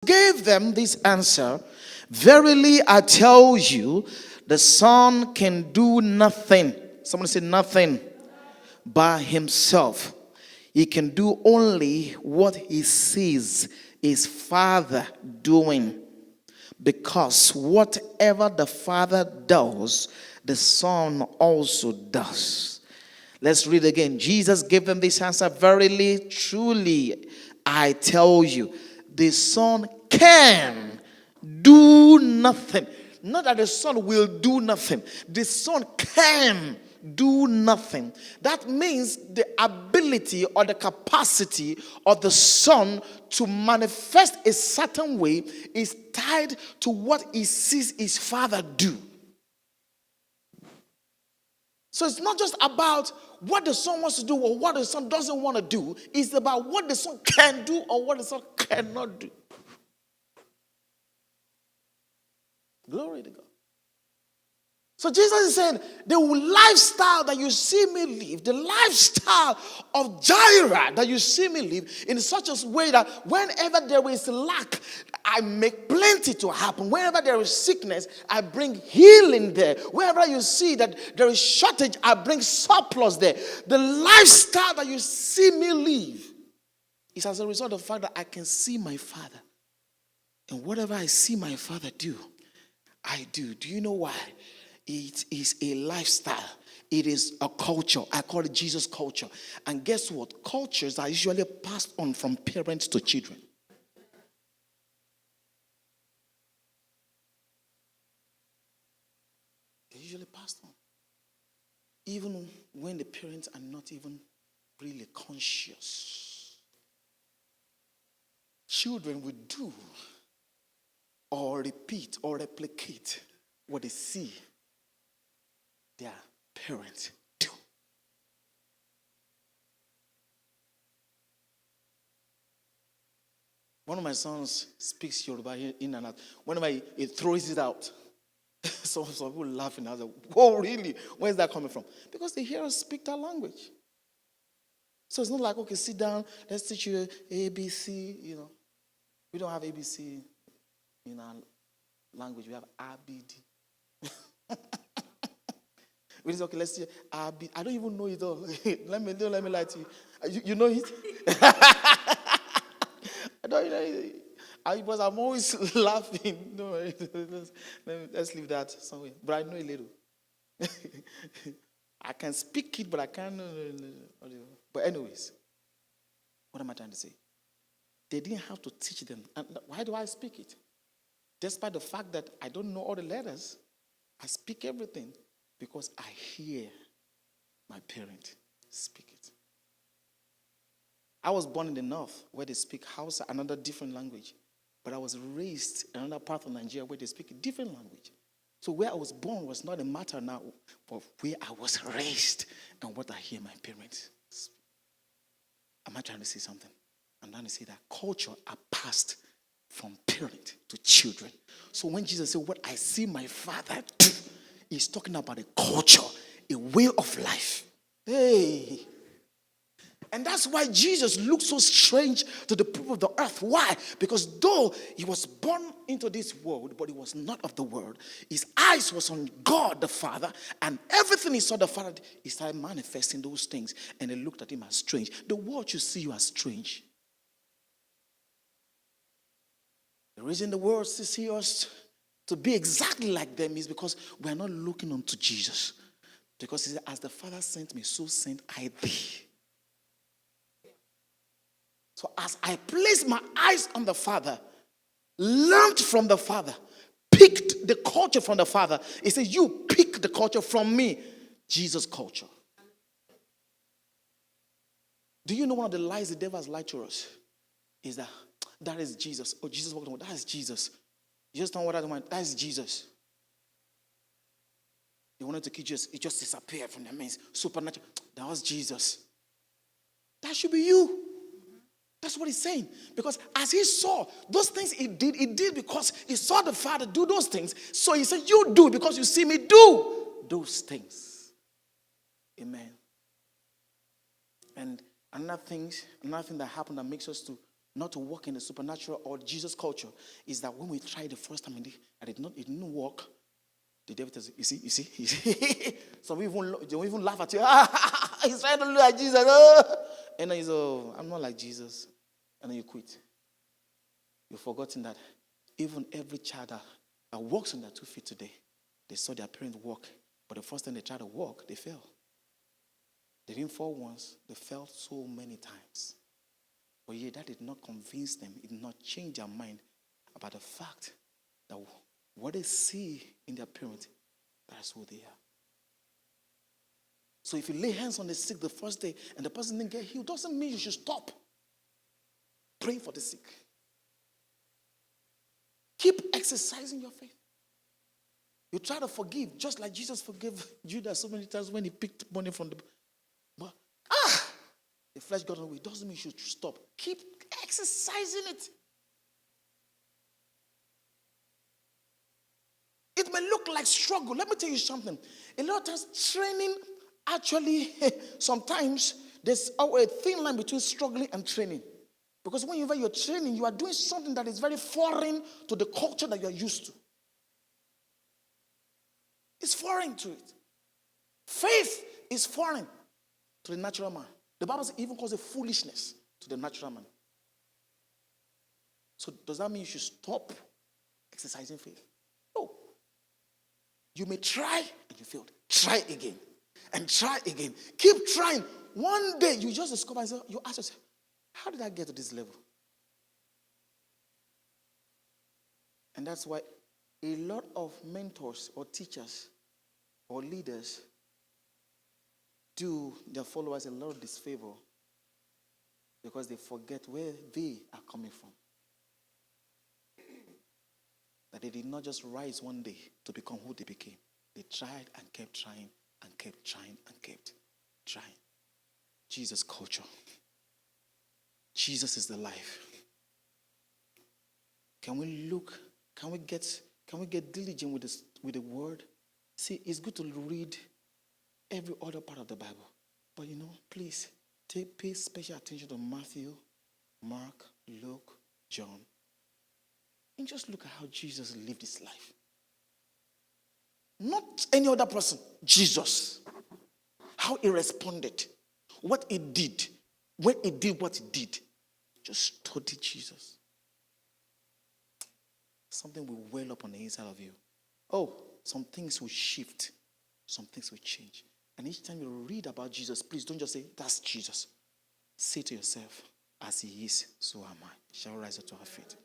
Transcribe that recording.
gave them this answer, verily I tell you, the Son can do nothing. Someone say nothing by himself. He can do only what he sees his Father doing. Because whatever the Father does, the Son also does. Let's read again. Jesus gave them this answer, verily, truly, I tell you, the Son can do nothing. Not that the Son will do nothing. The Son can do nothing. That means the ability or the capacity of the Son to manifest a certain way is tied to what he sees his Father do. So it's not just about what the Son wants to do or what the Son doesn't want to do. It's about what the Son can do or what the Son cannot do. Glory to God. So Jesus is saying, the lifestyle that you see me live, the lifestyle of Jireh that you see me live, in such a way that whenever there is lack, I make plenty to happen. Wherever there is sickness, I bring healing there. Wherever you see that there is shortage, I bring surplus there. The lifestyle that you see me live is as a result of the fact that I can see my Father. And whatever I see my Father do, I do. Do you know why? It is a lifestyle. It is a culture. I call it Jesus culture. And guess what? Cultures are usually passed on from parents to children. They're usually passed on. Even when the parents are not even really conscious. Children will do or repeat or replicate what they see their parents do. One of my sons speaks Yoruba in and out. Whenever he throws it out, some people laughing. I was like, whoa, really? Where's that coming from? Because they hear us speak that language. So it's not like, okay, sit down, let's teach you ABC, you know. We don't have ABC in our language. We have RBD. We say, okay, let's see. I don't even know it all. Let me lie to you. You know it? I don't know it. Because I'm always laughing. No, let's leave that somewhere. But I know a little. I can speak it, but I can't. But anyways, what am I trying to say? They didn't have to teach them. And why do I speak it? Despite the fact that I don't know all the letters, I speak everything. Because I hear my parent speak it. I was born in the north where they speak Hausa, another different language. But I was raised in another part of Nigeria where they speak a different language. So where I was born was not a matter now of where I was raised and what I hear my parents speak. Am I trying to say something? I'm trying to say that culture are passed from parent to children. So when Jesus said, what I see my Father do, he's talking about a culture, a way of life. Hey. And that's why Jesus looked so strange to the people of the earth. Why? Because though he was born into this world, but he was not of the world, his eyes was on God the Father, and everything he saw the Father, he started manifesting those things, and they looked at him as strange. The world should see you as strange. The reason the world sees us to be exactly like them is because we are not looking unto Jesus. Because he said, as the Father sent me, so sent I thee. So as I placed my eyes on the Father, learned from the Father, picked the culture from the Father, he said, you pick the culture from me, Jesus culture. Do you know one of the lies the devil has lied to us? Is that is Jesus. Oh, Jesus walked on, that is Jesus. You just don't know what I want. That is Jesus. They wanted to kill Jesus. It just disappeared from their midst. Supernatural. That was Jesus. That should be you. That's what he's saying. Because as he saw those things he did because he saw the Father do those things. So he said, you do because you see me do those things. Amen. And another thing that happened that makes us to not to walk in the supernatural or Jesus culture, is that when we tried the first time and it didn't work, the devil tells you see. Some people even laugh at you. He's trying to look like Jesus. And then he's, I'm not like Jesus. And then you quit. You've forgotten that even every child that walks on their 2 feet today, they saw their parents walk, but the first time they tried to walk, they fell. They didn't fall once, they fell so many times. But yet that did not convince them, it did not change their mind about the fact that what they see in their parents, that's who they are. So if you lay hands on the sick the first day and the person didn't get healed, doesn't mean you should stop praying for the sick. Keep exercising your faith. You try to forgive, just like Jesus forgave Judas so many times when he picked money from the... But, the flesh got away. It doesn't mean you should stop. Keep exercising it. It may look like struggle. Let me tell you something. A lot of times, training actually, sometimes there's a thin line between struggling and training. Because whenever you're training, you are doing something that is very foreign to the culture that you're used to. It's foreign to it. Faith is foreign to the natural man. The Bible even calls it foolishness to the natural man. So does that mean you should stop exercising faith? No. You may try and you failed. Try again. And try again. Keep trying. One day you just discover, you ask yourself, how did I get to this level? And that's why a lot of mentors or teachers or leaders do their followers a lot of disfavor because they forget where they are coming from. That they did not just rise one day to become who they became. They tried and kept trying and kept trying and kept trying. Jesus culture. Jesus is the life. Can we look? Can we get diligent with the word? See, it's good to read every other part of the Bible. But please pay special attention to Matthew, Mark, Luke, John. And just look at how Jesus lived his life. Not any other person. Jesus. How he responded. What he did. When he did what he did. Just study Jesus. Something will well up on the inside of you. Some things will shift. Some things will change. And each time you read about Jesus, please don't just say, that's Jesus. Say to yourself, as he is, so am I. Shall we rise up to our feet?